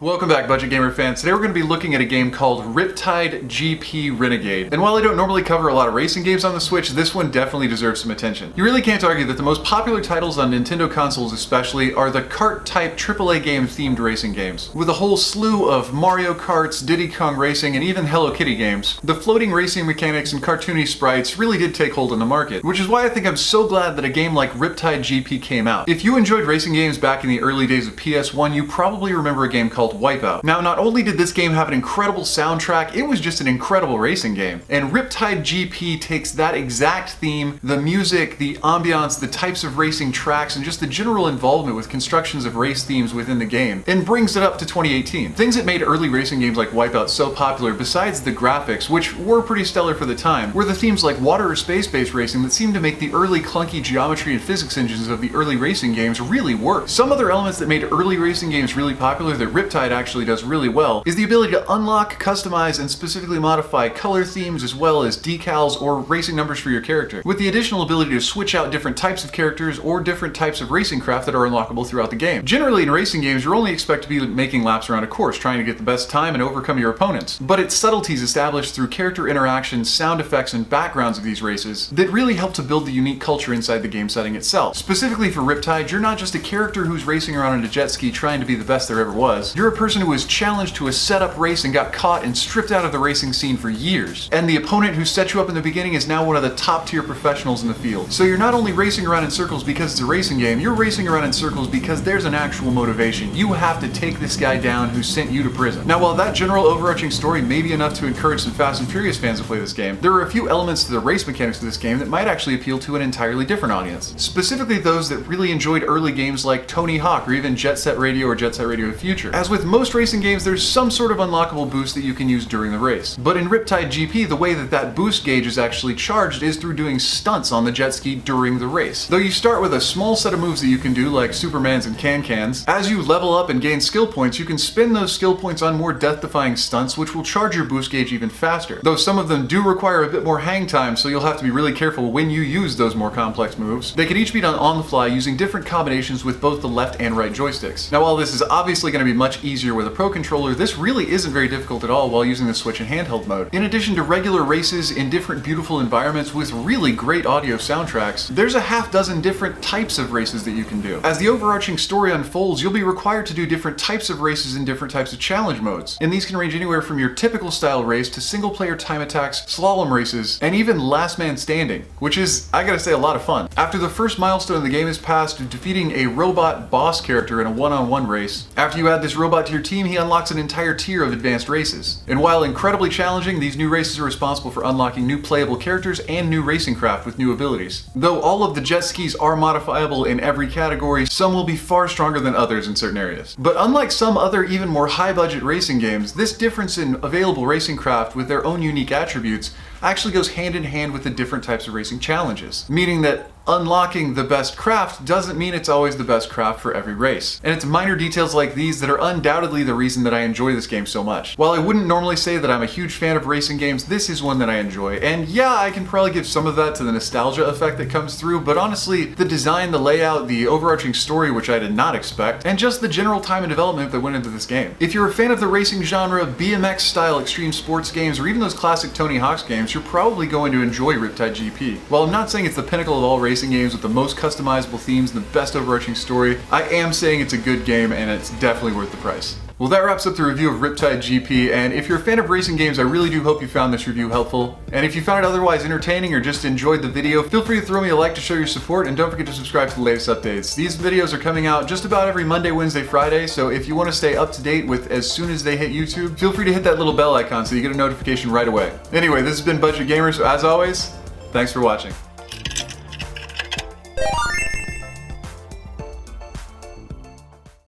Welcome back, Budget Gamer fans. Today we're going to be looking at a game called Riptide GP Renegade. And while I don't normally cover a lot of racing games on the Switch, this one definitely deserves some attention. You really can't argue that the most popular titles on Nintendo consoles especially are the kart-type AAA game themed racing games. With a whole slew of Mario Karts, Diddy Kong Racing, and even Hello Kitty games, the floating racing mechanics and cartoony sprites really did take hold in the market, which is why I think I'm so glad that a game like Riptide GP came out. If you enjoyed racing games back in the early days of PS1, you probably remember a game called Wipeout. Now, not only did this game have an incredible soundtrack, it was just an incredible racing game. And Riptide GP takes that exact theme, the music, the ambiance, the types of racing tracks, and just the general involvement with constructions of race themes within the game, and brings it up to 2018. Things that made early racing games like Wipeout so popular, besides the graphics, which were pretty stellar for the time, were the themes like water or space-based racing that seemed to make the early clunky geometry and physics engines of the early racing games really work. Some other elements that made early racing games really popular that Riptide actually does really well is the ability to unlock, customize, and specifically modify color themes as well as decals or racing numbers for your character, with the additional ability to switch out different types of characters or different types of racing craft that are unlockable throughout the game. Generally in racing games, you're only expected to be making laps around a course, trying to get the best time and overcome your opponents, but it's subtleties established through character interactions, sound effects, and backgrounds of these races that really help to build the unique culture inside the game setting itself. Specifically for Riptide, you're not just a character who's racing around in a jet ski trying to be the best there ever was. You're a person who was challenged to a setup race and got caught and stripped out of the racing scene for years. And the opponent who set you up in the beginning is now one of the top tier professionals in the field. So you're not only racing around in circles because it's a racing game, you're racing around in circles because there's an actual motivation. You have to take this guy down who sent you to prison. Now, while that general overarching story may be enough to encourage some Fast and Furious fans to play this game, there are a few elements to the race mechanics of this game that might actually appeal to an entirely different audience. Specifically those that really enjoyed early games like Tony Hawk or even Jet Set Radio or Jet Set Radio Future. As with most racing games, there's some sort of unlockable boost that you can use during the race. But in Riptide GP, the way that boost gauge is actually charged is through doing stunts on the jet ski during the race. Though you start with a small set of moves that you can do, like Supermans and Can-Cans, as you level up and gain skill points, you can spend those skill points on more death-defying stunts, which will charge your boost gauge even faster. Though some of them do require a bit more hang time, so you'll have to be really careful when you use those more complex moves. They can each be done on the fly using different combinations with both the left and right joysticks. Now, while this is obviously going to be much easier with a Pro Controller, this really isn't very difficult at all while using the Switch in handheld mode. In addition to regular races in different beautiful environments with really great audio soundtracks, there's a half dozen different types of races that you can do. As the overarching story unfolds, you'll be required to do different types of races in different types of challenge modes. And these can range anywhere from your typical style race to single player time attacks, slalom races, and even last man standing, which is, I gotta say, a lot of fun. After the first milestone in the game is passed of defeating a robot boss character in a one-on-one race, after you add this robot to your team, he unlocks an entire tier of advanced races. And while incredibly challenging, these new races are responsible for unlocking new playable characters and new racing craft with new abilities. Though all of the jet skis are modifiable in every category, some will be far stronger than others in certain areas. But unlike some other even more high-budget racing games, this difference in available racing craft with their own unique attributes actually goes hand in hand with the different types of racing challenges, meaning that unlocking the best craft doesn't mean it's always the best craft for every race. And it's minor details like these that are undoubtedly the reason that I enjoy this game so much. While I wouldn't normally say that I'm a huge fan of racing games, this is one that I enjoy. And yeah, I can probably give some of that to the nostalgia effect that comes through, but honestly, the design, the layout, the overarching story, which I did not expect, and just the general time and development that went into this game. If you're a fan of the racing genre, BMX style extreme sports games, or even those classic Tony Hawk's games, you're probably going to enjoy Riptide GP. While I'm not saying it's the pinnacle of all racing games with the most customizable themes and the best overarching story, I am saying it's a good game and it's definitely worth the price. Well, that wraps up the review of Riptide GP, and if you're a fan of racing games, I really do hope you found this review helpful. And if you found it otherwise entertaining or just enjoyed the video, feel free to throw me a like to show your support, and don't forget to subscribe to the latest updates. These videos are coming out just about every Monday, Wednesday, Friday, so if you want to stay up to date with as soon as they hit YouTube, feel free to hit that little bell icon so you get a notification right away. Anyway, this has been Budget Gamer, so as always, thanks for watching.